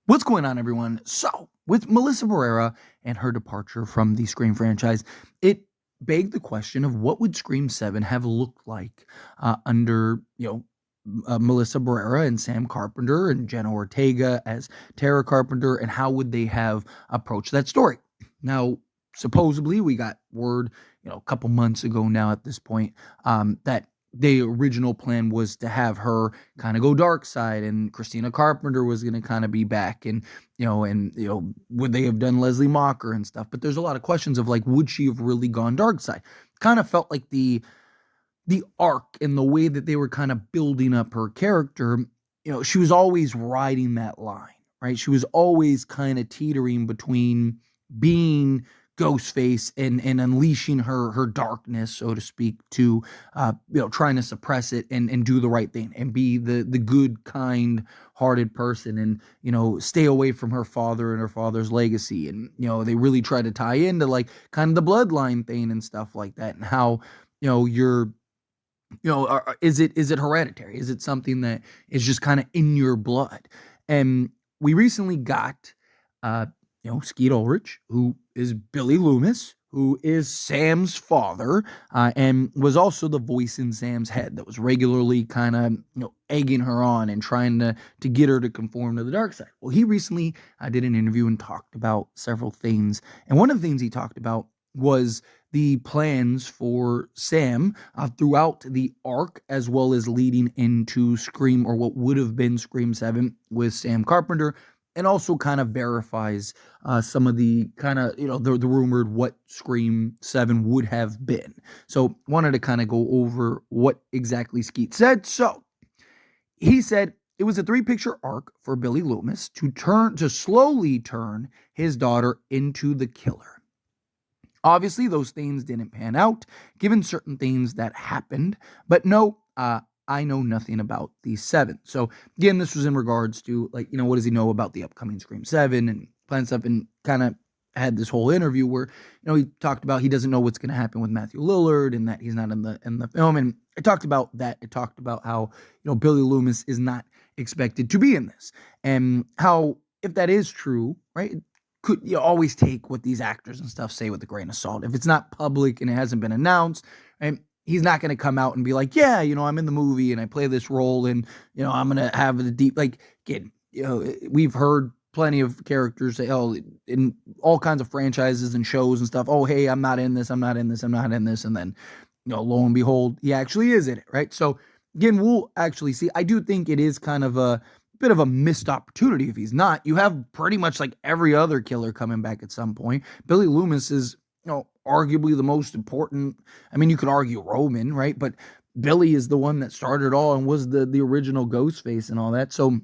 What's going on, everyone? So, with Melissa Barrera and her departure from the Scream franchise, it begged the question of what would Scream 7 have looked like under, Melissa Barrera and Sam Carpenter and Jenna Ortega as Tara Carpenter, and how would they have approached that story? Now, supposedly, we got word, a couple months ago now at this point, that the original plan was to have her kind of go dark side, and Christina Carpenter was going to kind of be back, and would they have done Leslie Mocker and stuff? But there's a lot of questions of, like, would she have really gone dark side? Kind of felt like the arc and the way that they were kind of building up her character, she was always riding that line, right? She was always kind of teetering between being Ghostface and unleashing her darkness, so to speak, to trying to suppress it and do the right thing and be the good, kind hearted person, and stay away from her father and her father's legacy. And they really try to tie into, like, kind of the bloodline thing and stuff like that, and how you're is it hereditary? Is it something that is just kind of in your blood? And we recently got Skeet Ulrich, who is Billy Loomis, who is Sam's father, and was also the voice in Sam's head that was regularly kind of egging her on and trying to get her to conform to the dark side. Well, he recently did an interview and talked about several things, and one of the things he talked about was the plans for Sam throughout the arc, as well as leading into Scream, or what would have been Scream 7 with Sam Carpenter, and also kind of verifies some of the kind of, the rumored what Scream 7 would have been. So wanted to kind of go over what exactly Skeet said. So he said it was a 3-picture arc for Billy Loomis to slowly turn his daughter into the killer. Obviously, those things didn't pan out, given certain things that happened. But no, I know nothing about these 7. So again, this was in regards to, like, what does he know about the upcoming Scream 7 and plan stuff, and kind of had this whole interview where, he talked about he doesn't know what's going to happen with Matthew Lillard and that he's not in the film. And it talked about that. It talked about how, Billy Loomis is not expected to be in this, and how, if that is true, right, could you always take what these actors and stuff say with a grain of salt. If it's not public and it hasn't been announced, and he's not going to come out and be like, yeah, I'm in the movie and I play this role, and, I'm going to have the deep, like, again, we've heard plenty of characters say, oh, in all kinds of franchises and shows and stuff, oh, hey, I'm not in this, I'm not in this, I'm not in this. And then, lo and behold, he actually is in it, right? So again, we'll actually see. I do think it is kind of a bit of a missed opportunity if he's not. You have pretty much like every other killer coming back at some point. Billy Loomis is, arguably the most important. I mean, you could argue Roman, right? But Billy is the one that started it all and was the original Ghostface and all that. So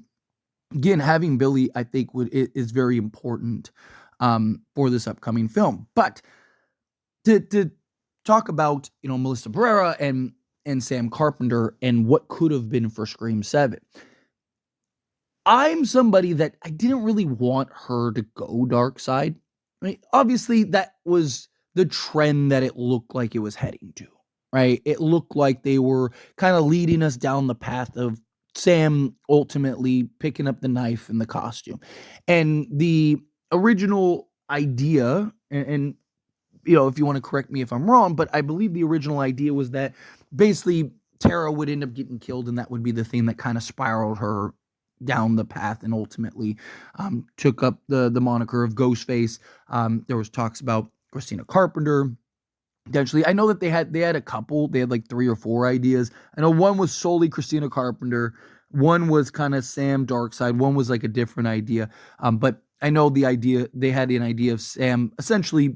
again, having Billy, I think, is very important for this upcoming film. But to talk about, Melissa Barrera and Sam Carpenter and what could have been for Scream 7. I'm somebody that I didn't really want her to go dark side. Right? Obviously, that was the trend that it looked like it was heading to. Right? It looked like they were kind of leading us down the path of Sam ultimately picking up the knife and the costume. And the original idea, and if you want to correct me if I'm wrong, but I believe the original idea was that basically Tara would end up getting killed, and that would be the thing that kind of spiraled her down the path and ultimately took up the moniker of Ghostface. There was talks about Christina Carpenter potentially. I know that they had a couple. They had like 3 or 4 ideas. I know one was solely Christina Carpenter. One was kind of Sam Darkside. One was like a different idea. But I know they had an idea of Sam essentially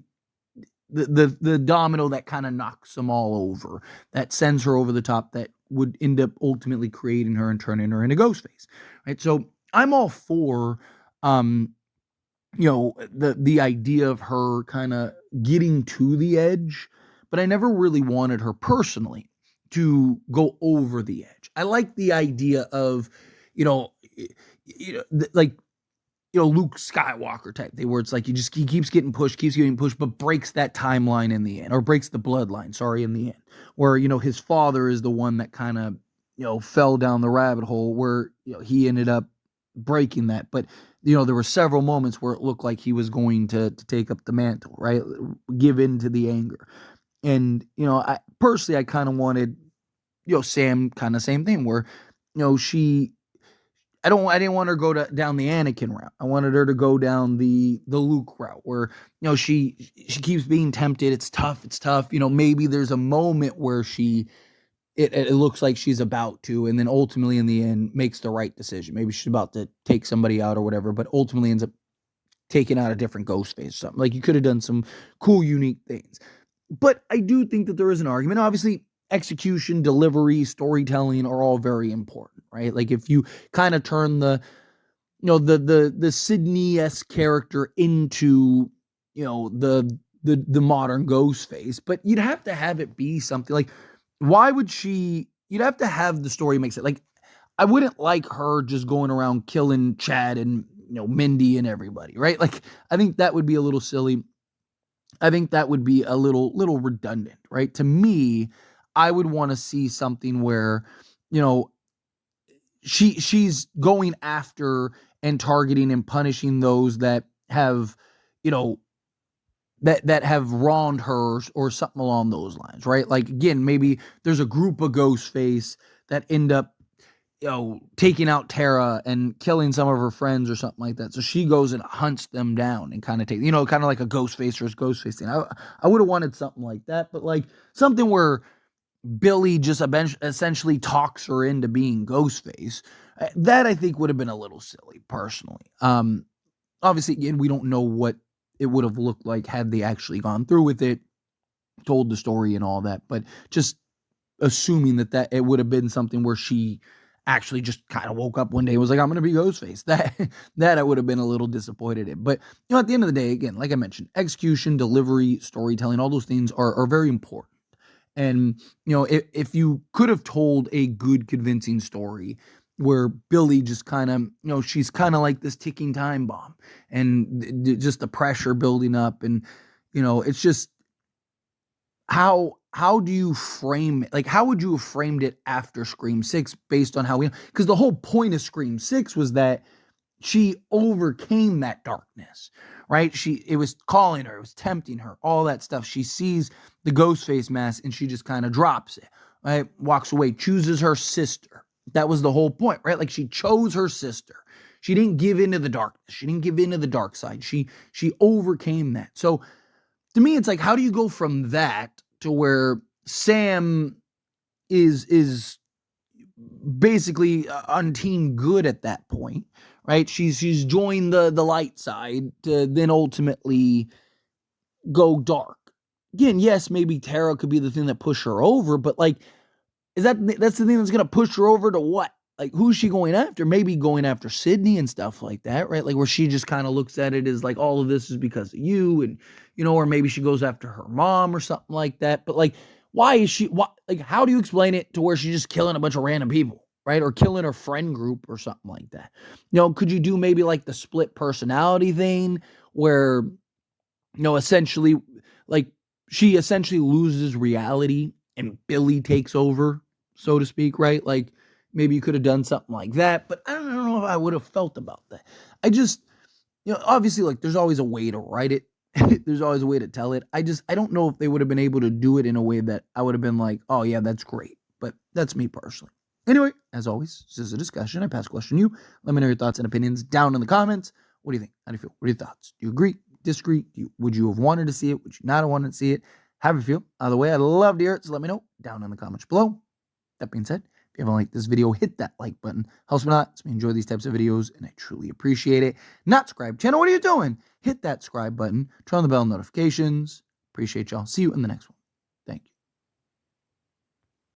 the domino that kind of knocks them all over, that sends her over the top, that would end up ultimately creating her and turning her into Ghostface, right? So I'm all for, the idea of her kind of getting to the edge, but I never really wanted her personally to go over the edge. I like the idea of, like, Luke Skywalker type thing, where it's like he keeps getting pushed, but breaks that timeline in the end, or breaks the bloodline, in the end, where, his father is the one that kind of, fell down the rabbit hole, where, he ended up breaking that. But, there were several moments where it looked like he was going to take up the mantle, right? Give in to the anger. And, I personally, I kind of wanted, Sam kind of same thing where, I didn't want her to go down the Anakin route. I wanted her to go down the Luke route where, she keeps being tempted. It's tough. Maybe there's a moment where it looks like she's about to, and then ultimately in the end makes the right decision. Maybe she's about to take somebody out or whatever, but ultimately ends up taking out a different Ghostface or something. Like, you could have done some cool, unique things. But I do think that there is an argument. Obviously, execution, delivery, storytelling are all very important, right? Like, if you kind of turn the Sidney-esque character into, the modern Ghostface, but you'd have to have it be something like, why would you'd have to have the story make sense. Like, I wouldn't like her just going around killing Chad and, Mindy and everybody, right? Like, I think that would be a little silly. I think that would be a little redundant, right? To me, I would want to see something where, she's going after and targeting and punishing those that have, that have wronged her or something along those lines, right? Like, again, maybe there's a group of Ghostface that end up, taking out Tara and killing some of her friends or something like that. So she goes and hunts them down and kind of kind of like a Ghostface versus Ghostface thing. I would have wanted something like that, but like something where Billy just essentially talks her into being Ghostface. That I think would have been a little silly, personally. Obviously, again, we don't know what it would have looked like had they actually gone through with it, told the story and all that, but just assuming that it would have been something where she actually just kind of woke up one day and was like, I'm going to be Ghostface. That I would have been a little disappointed in. But, at the end of the day, again, like I mentioned, execution, delivery, storytelling, all those things are very important. And, if you could have told a good, convincing story where Billy just kind of, she's kind of like this ticking time bomb and just the pressure building up. And, it's just how do you frame it? Like, how would you have framed it after Scream 6 based on how because the whole point of Scream 6 was that she overcame that darkness, right? It was calling her, it was tempting her, all that stuff. She sees the Ghostface mask and she just kind of drops it, right? Walks away, chooses her sister. That was the whole point, right? Like, she chose her sister. She didn't give into the darkness. She didn't give into the dark side. She overcame that. So to me, it's like, how do you go from that to where Sam is basically on team good at that point, right? She's joined the light side to then ultimately go dark. Again, yes, maybe Tara could be the thing that pushed her over, but like, that's the thing that's going to push her over to what? Like, who's she going after? Maybe going after Sidney and stuff like that, right? Like, where she just kind of looks at it as like, all of this is because of you, and, or maybe she goes after her mom or something like that. But like, how do you explain it to where she's just killing a bunch of random people, right? Or killing her friend group or something like that. Could you do maybe like the split personality thing where, essentially, like, she essentially loses reality and Billy takes over, so to speak, right? Like, maybe you could have done something like that, but I don't know if I would have felt about that. I just, obviously, like, there's always a way to write it. There's always a way to tell it. I don't know if they would have been able to do it in a way that I would have been like, oh yeah, that's great. But that's me personally. Anyway, as always, this is a discussion. I pass the question to you. Let me know your thoughts and opinions down in the comments. What do you think? How do you feel? What are your thoughts? Do you agree? Disagree? Would you have wanted to see it? Would you not have wanted to see it? How do you feel? Either way, I'd love to hear it, so let me know down in the comments below. That being said, if you haven't liked this video, hit that like button. Helps me a lot. So we enjoy these types of videos, and I truly appreciate it. Not subscribe channel. What are you doing? Hit that subscribe button. Turn on the bell notifications. Appreciate y'all. See you in the next one.